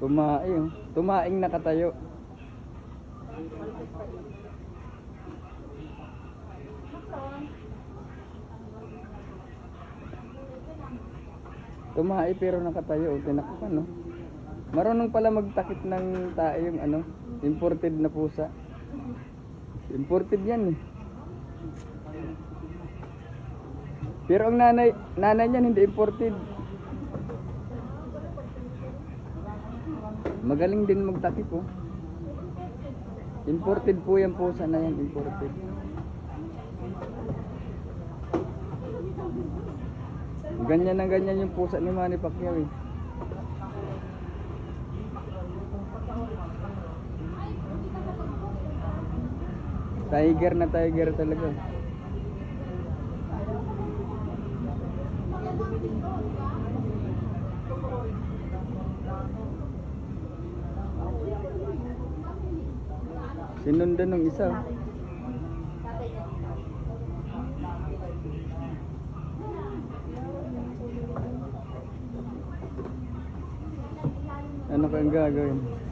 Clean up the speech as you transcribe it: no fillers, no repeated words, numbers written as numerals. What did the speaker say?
Tumaing, tumaing nakatayo. Tumae pero nakatayo, tinakpan, no? Marunong pala magtakip ng tae yung ano, imported na pusa. Imported yan eh. Pero ang nanay niyan hindi imported. Magaling din magtakip, oh. Imported po yung pusa na yan, imported. Ganyan na ganyan yung pusa ni Manny Pacquiao eh. Tiger na tiger talaga. Sinundan ng isa. Ano kang gagawin?